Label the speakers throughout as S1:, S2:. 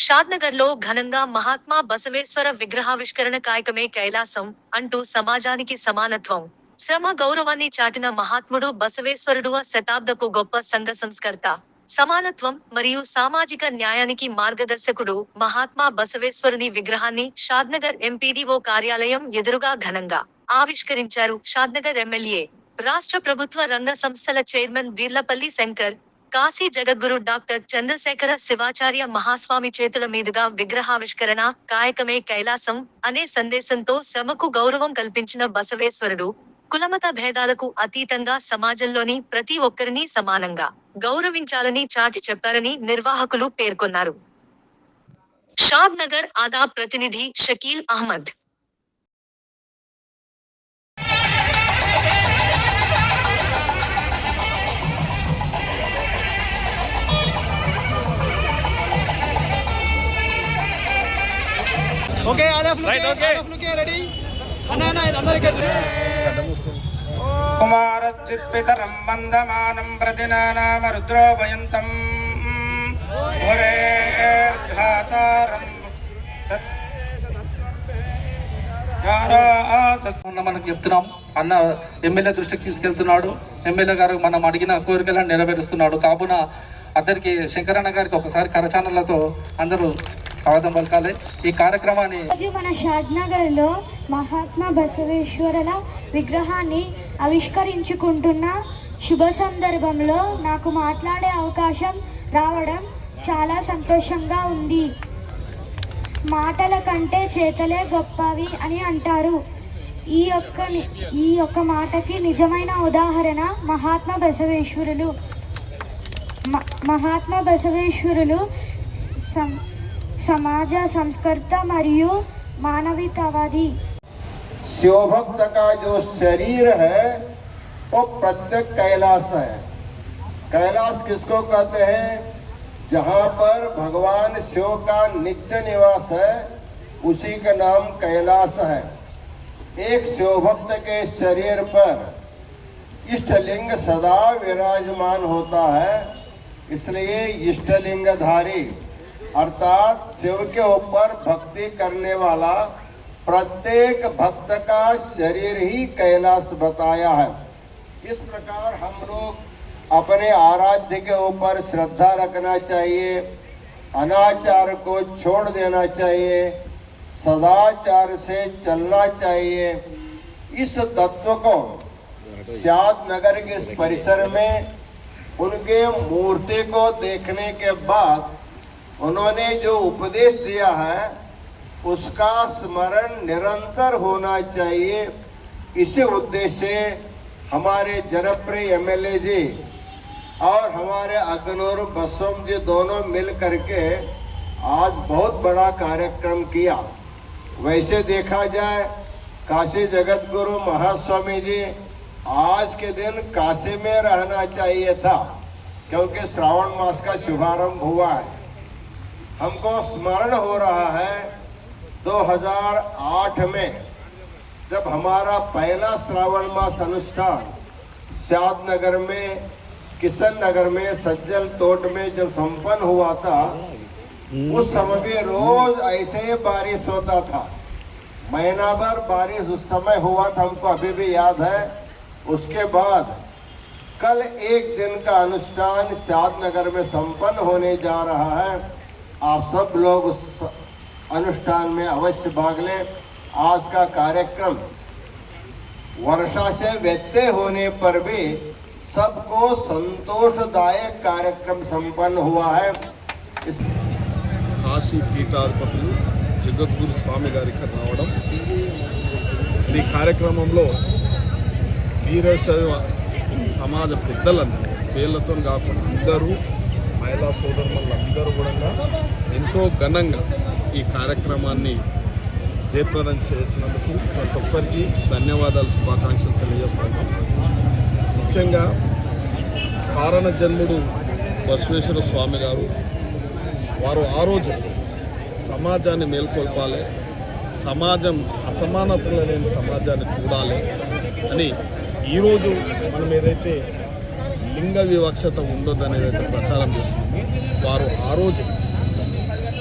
S1: షాద్నగర్ లో ఘనంగా మహాత్మా బసవేశ్వర విగ్రహావిష్కరణ కాయకమే కైలాసం అంటూ సమాజానికి సమానత్వం, శ్రమ గౌరవాన్ని చాటిన మహాత్ముడు బసవేశ్వరుడు శతాబ్దపు గొప్ప సంఘ సంస్కర్త, సమానత్వం మరియు సామాజిక న్యాయానికి మార్గదర్శకుడు మహాత్మా బసవేశ్వరుని విగ్రహాన్ని షాద్నగర్ ఎంపీడీఓ కార్యాలయం ఎదురుగా ఘనంగా ఆవిష్కరించారు. షాద్నగర్ ఎమ్మెల్యే, రాష్ట్ర ప్రభుత్వ రంగ సంస్థల చైర్మన్ బీర్లపల్లి శంకర్, కాశీ జగద్గురు డాక్టర్ చంద్రశేఖర శివాచార్య మహాస్వామి చేతుల మీదుగా విగ్రహావిష్కరణ కాయకమే కైలాసం అనే సందేశంతో శ్రమకు గౌరవం కల్పించిన బసవేశ్వరుడు, కులమత భేదాలకు అతీతంగా సమాజంలోని ప్రతి ఒక్కరిని సమానంగా గౌరవించాలని చాటి చెప్పారని నిర్వాహకులు పేర్కొన్నారు. షాద్నగర్ ఆదా ప్రతినిధి షకీల్ అహ్మద్.
S2: ఓకే ఆదాఫ్లుకే రెడీ అన్న ఇదందరికీ
S3: కుమారశ్చిత్పితరం వందమానం ప్రతినానామ రుద్రోభయంతం ఒరేర్ఘాతారం
S2: మనకు చెప్తున్నాం. అన్న ఎమ్మెల్యే దృష్టికి తీసుకెళ్తున్నాడు. ఎమ్మెల్యే గారు మనం అడిగిన కోరికలను నెరవేరుస్తున్నాడు. కావున అందరికి శంకరన్న గారికి ఒకసారి కరచానలతో అందరూ స్వాగతం పలకాలి. ఈ కార్యక్రమాన్ని
S4: మన షాద్నగర్లో మహాత్మా బసవేశ్వరుల విగ్రహాన్ని ఆవిష్కరించుకుంటున్న శుభ సందర్భంలో నాకు మాట్లాడే అవకాశం రావడం చాలా సంతోషంగా ఉంది. మాటల కంటే చేతలే గొప్పవి అని అంటారు. ఈ యొక్క మాటకి నిజమైన ఉదాహరణ మహాత్మా బసవేశ్వరులు समाज संस्कर्त मरियो मानवतावादी।
S3: शिवभक्त का जो शरीर है वो प्रत्येक कैलाश है। कैलाश किसको कहते हैं? जहाँ पर भगवान शिव का नित्य निवास है उसी का नाम कैलाश है। एक शिवभक्त के शरीर पर इष्टलिंग सदा विराजमान होता है, इसलिए इष्टलिंगधारी अर्थात शिव के ऊपर भक्ति करने वाला प्रत्येक भक्त का शरीर ही कैलाश बताया है। इस प्रकार हम लोग अपने आराध्य के ऊपर श्रद्धा रखना चाहिए, अनाचार को छोड़ देना चाहिए, सदाचार से चलना चाहिए। इस तत्व को शादनगर के इस परिसर में उनके मूर्ति को देखने के बाद उन्होंने जो उपदेश दिया है उसका स्मरण निरंतर होना चाहिए। इसी उद्देश्य से हमारे जनप्रिय एमएलए जी और हमारे अग्नोर बसोम जी दोनों मिल करके आज बहुत बड़ा कार्यक्रम किया। वैसे देखा जाए काशी जगतगुरु महास्वामी जी आज के दिन काशी में रहना चाहिए था, क्योंकि श्रावण मास का शुभारंभ हुआ है। हमको स्मरण हो रहा है 2008 में जब हमारा पहला श्रावण मास अनुष्ठान शादनगर में, किशन नगर में, सज्जल तोट में जब संपन्न हुआ था, उस समय भी रोज ऐसे ही बारिश होता था। महीना भर बारिश उस समय हुआ था, हमको अभी भी याद है। उसके बाद कल एक दिन का अनुष्ठान शादनगर में संपन्न होने जा रहा है। आप सब लोग उस अनुष्ठान में अवश्य भाग लें। आज का कार्यक्रम वर्षा से व्यत्यय होने पर भी सबको संतोषदायक कार्यक्रम संपन्न हुआ है।
S5: काशी पीठाधिपति जगद्गुरु स्वामी गारिक रावడం ఈ కార్యక్రమంలో వీరశైవ సమాజ పెద్దలందరూ పేర్లతో కాకుండా అందరూ మహిళా సోదరులందరూ కూడా ఎంతో ఘనంగా ఈ కార్యక్రమాన్ని జయప్రదం చేసినందుకు ప్రతి ఒక్కరికి ధన్యవాదాలు, శుభాకాంక్షలు తెలియజేస్తున్నాం. ముఖ్యంగా కారణ జన్ముడు బసవేశ్వర స్వామి గారు వారు ఆ రోజు సమాజాన్ని మేల్కొల్పాలి, సమాజం అసమానతలు లేని సమాజాన్ని చూడాలి అని ఈరోజు మనం ఏదైతే లింగ వివక్షత ఉండొద్దనేదైతే ప్రచారం చేస్తుంది, వారు ఆ రోజు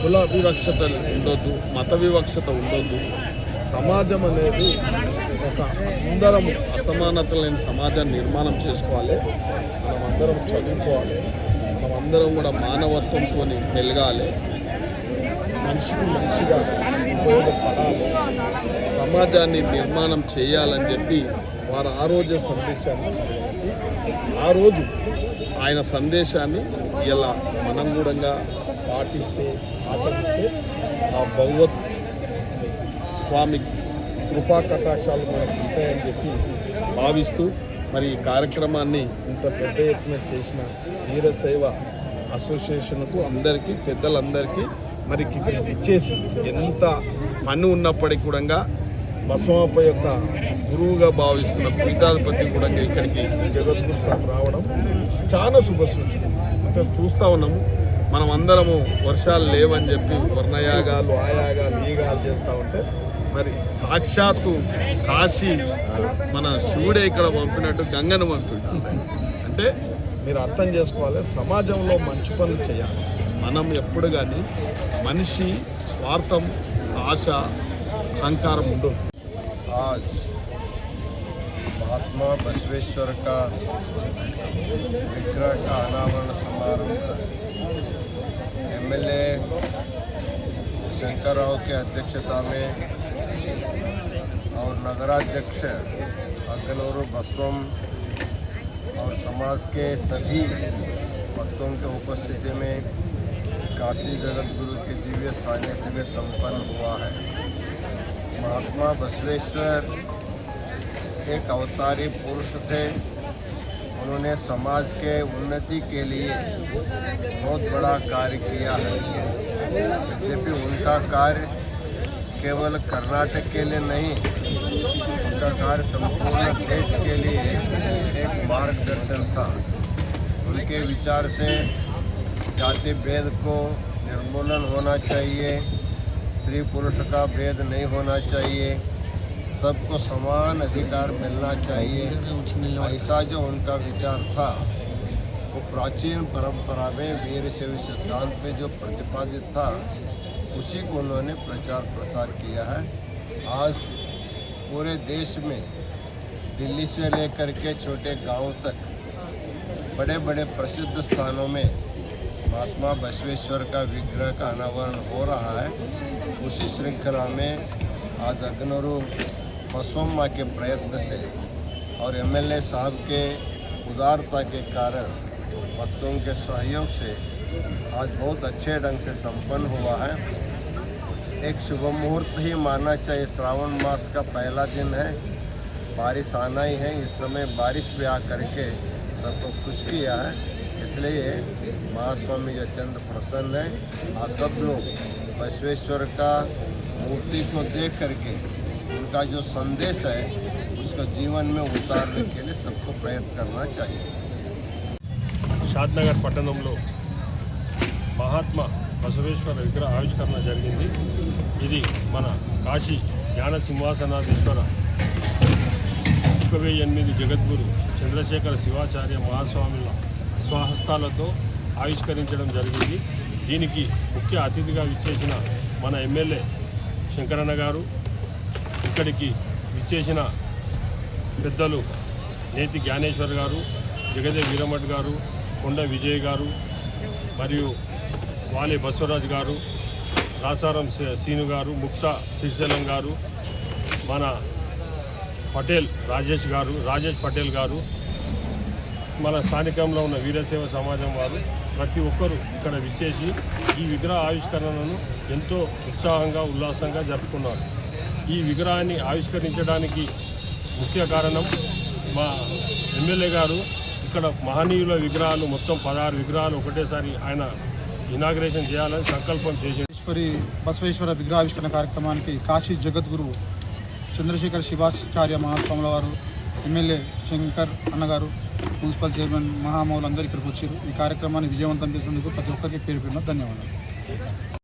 S5: కుల వివక్షత ఉండొద్దు, మత వివక్షత ఉండొద్దు. సమాజం అనేది ఒక అందరం అసమానత లేని సమాజాన్ని నిర్మాణం చేసుకోవాలి. మనం అందరం చదువుకోవాలి, మనం అందరం కూడా మానవత్వంతో మెలగాలి, మనిషికి మనిషిగా ఉపయోగపడాలి, సమాజాన్ని నిర్మాణం చేయాలని చెప్పి వారు ఆ రోజే సందేశాన్ని ఇచ్చారు. ఆ రోజు ఆయన సందేశాన్ని ఇలా మనం కూడా పాటిస్తే ఆచరిస్తే ఆ భగవత్ స్వామి కృపా కటాక్షాలు మనకు ఉంటాయని చెప్పి భావిస్తూ మరి ఈ కార్యక్రమాన్ని ఇంత పెద్ద ఎత్తున చేసిన వీరశైవ అసోసియేషన్కు అందరికీ పెద్దలందరికీ మరి ఇక్కడికి ఇచ్చేసి ఎంత పని ఉన్నప్పటికీ కూడా బసవప్ప యొక్క గురువుగా భావిస్తున్న పీఠాధిపతి కూడా ఇక్కడికి జగద్గురు స్వామి రావడం చాలా శుభసూచన. అంటే చూస్తూ ఉన్నాము, మనం అందరము వర్షాలు లేవని చెప్పి వర్ణయాగాలు ఆయాగాలు ఈగాలు చేస్తూ ఉంటే మరి సాక్షాత్తు కాశీ మన శివుడే ఇక్కడ పంపినట్టు గంగను పంపిండు. అంటే మీరు అర్థం చేసుకోవాలి, సమాజంలో మంచి పనులు చేయాలి. మనం ఎప్పుడు కానీ మనిషి స్వార్థం ఆశ అహంకారం ఉండదు.
S3: आज महात्मा बसवेश्वर का विग्रह का अनावरण समारोह एमएलए शंकर राव की अध्यक्षता में और नगराध्यक्ष अग्गनूरू बसवम और समाज के सभी भक्तों के उपस्थिति में काशी जगतगुरु के दिव्य सानिध्य में संपन्न हुआ है। महात्मा बसवेश्वर एक अवतारी पुरुष थे। उन्होंने समाज के उन्नति के लिए बहुत बड़ा कार्य किया है। यद्यपि उनका कार्य केवल कर्नाटक के लिए नहीं, उनका कार्य संपूर्ण देश के लिए एक मार्गदर्शन था। उनके विचार से जाति भेद को निर्मूलन होना चाहिए, स्त्री पुरुष का भेद नहीं होना चाहिए, सबको समान अधिकार मिलना चाहिए। ऐसा जो उनका विचार था वो प्राचीन परंपरा में वीरशैव सिद्धांत में जो प्रतिपादित था उसी को उन्होंने प्रचार प्रसार किया है। आज पूरे देश में दिल्ली से लेकर के छोटे गांव तक बड़े बड़े प्रसिद्ध स्थानों में महात्मा बसवेश्वर का विग्रह का अनावरण हो रहा है। उसी श्रृंखला में आज अग्गनूरू बसवम्मा के प्रयत्न से और एमएलए साहब के उदारता के कारण भक्तों के सहयोग से आज बहुत अच्छे ढंग से संपन्न हुआ है। एक शुभ मुहूर्त ही मानना चाहिए। श्रावण मास का पहला दिन है, बारिश आना ही है। इस समय बारिश भी आ करके सबको खुश किया है, इसलिए महास्वामी अत्यंत प्रसन्न है। आप सब लोग बसवेश्वर का मूर्ति को देख करके उनका जो संदेश है उसको जीवन में उतारने के लिए सबको प्रयत्न करना चाहिए।
S6: షాద్నగర్ పట్టణంలో మహాత్మా బసవేశ్వర విగ్రహ ఆవిష్కరణ జరిగింది. ఇది మన కాశీ జ్ఞాన సింహాసనాధీశ్వర 1008 జగద్గురు చంద్రశేఖర శివాచార్య మహాస్వాముల స్వహస్తాలతో ఆవిష్కరించడం జరిగింది. దీనికి ముఖ్య అతిథిగా విచ్చేసిన మన ఎమ్మెల్యే శంకరన్న గారు, ఇక్కడికి విచ్చేసిన పెద్దలు నేతి జ్ఞానేశ్వర్ గారు, జగదే వీరమఠ్ గారు, కొండ విజయ్ గారు, మరియు వాలే బసవరాజ్ గారు, రాసారం సీను గారు, ముక్తా శ్రీశైలం గారు, మన పటేల్ రాజేష్ పటేల్ గారు, మన స్థానికంలో ఉన్న వీరశైవ సమాజం వారు ప్రతి ఒక్కరూ ఇక్కడ విచ్చేసి ఈ విగ్రహ ఆవిష్కరణను ఎంతో ఉత్సాహంగా ఉల్లాసంగా జరుపుకున్నారు. ఈ విగ్రహాన్ని ఆవిష్కరించడానికి ముఖ్య కారణం మా ఎమ్మెల్యే గారు ఇక్కడ మహనీయుల విగ్రహాలు మొత్తం 16 విగ్రహాలు ఒకటేసారి ఆయన ఇనాగ్రేషన్ చేయాలని సంకల్పం చేసి
S7: బసవేశ్వర విగ్రహావిష్కరణ కార్యక్రమానికి కాశీ జగద్గురు చంద్రశేఖర శివాచార్య మహాస్వాముల వారు, ఎమ్మెల్యే శంకర్ అన్నగారు, మున్సిపల్ చైర్మన్ మహామౌలు అందరూ ఇక్కడికి వచ్చారు. ఈ కార్యక్రమాన్ని విజయవంతం చేసినందుకు ప్రతి ఒక్కరికి పేరు పేరున ధన్యవాదాలు.